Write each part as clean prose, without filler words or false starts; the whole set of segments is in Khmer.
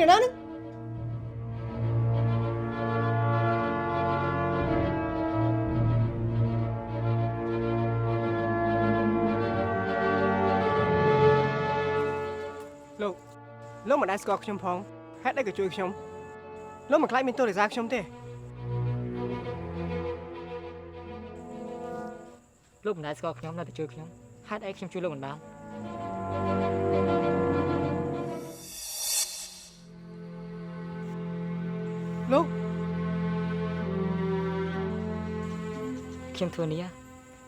ជាណានឹងលោកមិនដែលស្គាល់ខ្ញុំផងហេតុអីក៏ជួយខ្ញុំលោកមិនខ្លាចមានទោសរសារខ្ញុំទេលោកមិនដែលស្គាល់ខ្ញុំនៅតែជួយខ្ញុំហេតុអីខ្ញុំជួយលោកមិនបានលោកខ្ញុំធ្វើនេះ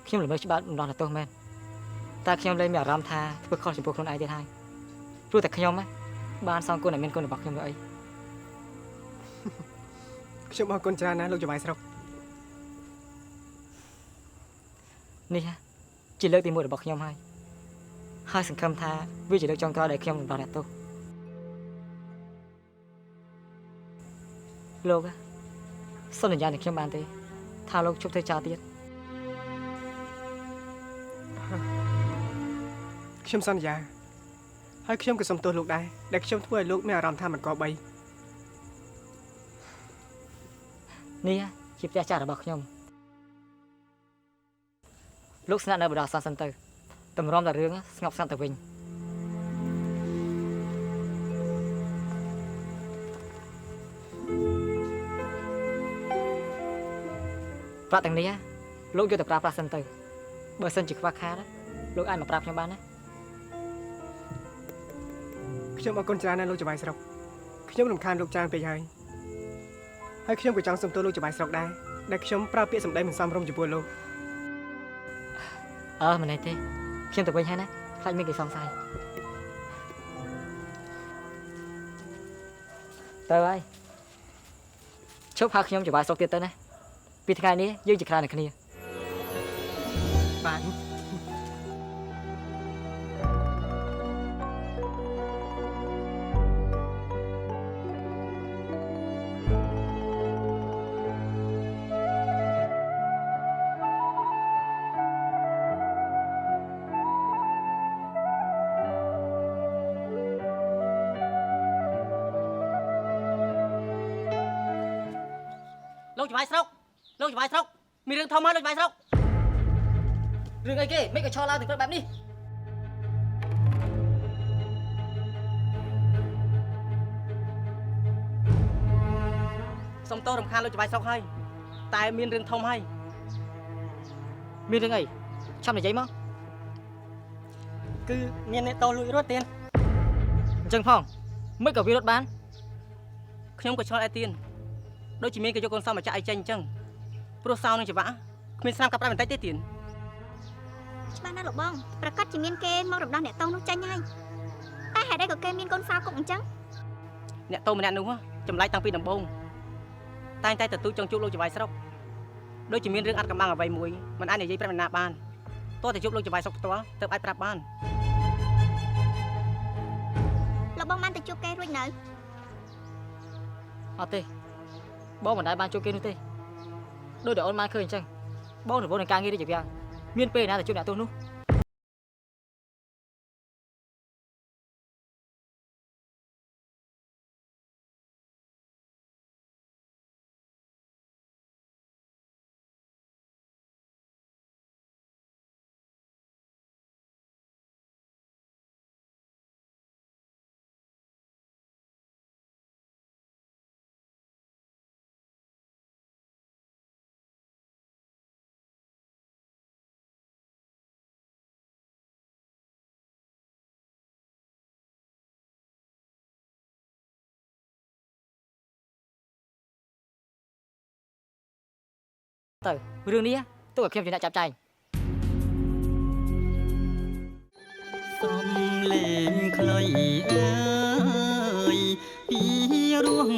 ខ្ញុំល្មើសច្បាប់រំដោះទោសមែនតែខ្ញុំលែងមានអារម្មណ៍ថាធ្វើខុសចំពោះខ្លួនឯងទៀតហើយព្រោះតែខ្ញុំបានសងគុណឲ្យមានគុណរបស់ខ្ញុំទៅអីខ្ញុំអរគុណច្រើនណាស់លោកចៅស្រុកនេះជាលើកទី1របស់ខ្ញុំហើយសង្ឃឹមថាវាជាលើកចុងក្រោយដែលខ្ញុំរំដោះអ្នកទោសលោកសន្យានឹងខ្ញុំបានទេថាលោកជប់ធ្វើចោលទៀតខ្ញុំសន្យាហើយខ្ញុំក៏សុំទោសលោកដែរដែលខ្ញុំធ្វើឲ្យលោកមានអារម្មណ៍ថាមិនគប្បីនេះជាផ្ទះចាស់របស់ខ្ញុំលោកស្នាក់នៅបដោះសិនទៅតម្រាំតែរឿងស្ងប់ស្ងាត់ទៅវិញប្រាក់ទាំងនេះលោកយកទៅប្រើប្រាស់សិនទៅបើសិនជាខ្វះខាតលោកអាចមកប្រាប់ខ្ញុំបានណាខ្ញុំអរគុណច្រើនណាស់លោកចៅស្រុកខ្ញុំរំខានលោកច្រើនពេកហើយខ្ញុំក៏ចង់សុំទោសលោកចៅស្រុកដែរដែលខ្ញុំប្រើពាក្យសម្ដីមិនសមរម្យចំពោះលោកមិនអីទេខ្ញុំទៅវិញហើយណាខ្លាចមានគេសង្ស័យទៅហើយជប់ហៅខ្ញុំចៅស្រុកទៀតទៅណាពីថ្ងៃនេះយើងជាខ្លានឹងគ្នាបាទលោកចៅស្រុកមានរឿងធំហើយលោកចៅស្រុករឿងអីគេមិនក៏ឈរឡើងถึงបែបនេះសុំទោសរំខានលោកចៅស្រុកហើយតែមានរឿងធំហើយមានរឿងអីឆាប់និយាយមកគឺមានអ្នកតលួចរត់ទៀនអញ្ចឹងផងមិនក៏វារត់បានខ្ញុំក៏ឆ្លល់ឯទៀនដូចជាមានគេយកកូនសមមកចាក់ឲ្យចេញអញ្ចឹងព្រោះសោនឹងច្បាស់គ្មានស្នាមកាប់ដៃបន្តិចទេទៀនច្បាស់ណាស់លោកបងប្រកាសជាមានគេមករំដោះអ្នកតោនោះចេញហើយតែហេតុអីក៏គេមានកូនសោគុកអញ្ចឹងអ្នកតោម្នាក់នោះចម្លែកតាំងពីដំបូងតែងតែទទូចចង់ជួបលោកចៅស្រុកដូចជាមានរឿងអាត់កំបាំងអ្វីមួយមិនអាចនិយាយប្រាប់អ្នកណាបានតោះតែជួបលោកចៅស្រុកផ្ទាល់ទើបអាចប្រាប់បានលោកបងបានទៅជួបគេរួចនៅអត់ទេបងមិនដែលបានជួបគេនោះទេដូចតែអូនបានឃើញអញ្ចឹងបងរវល់នឹងការងារនេះជាយ៉ាងមានពេលណាទៅជួបអ្នកទោសនោះទៅរឿងនេះទុកឲ្យខ្ញុំជាអ្នកចាប់ចែងសំលេងខ្លីអើយពីរោះ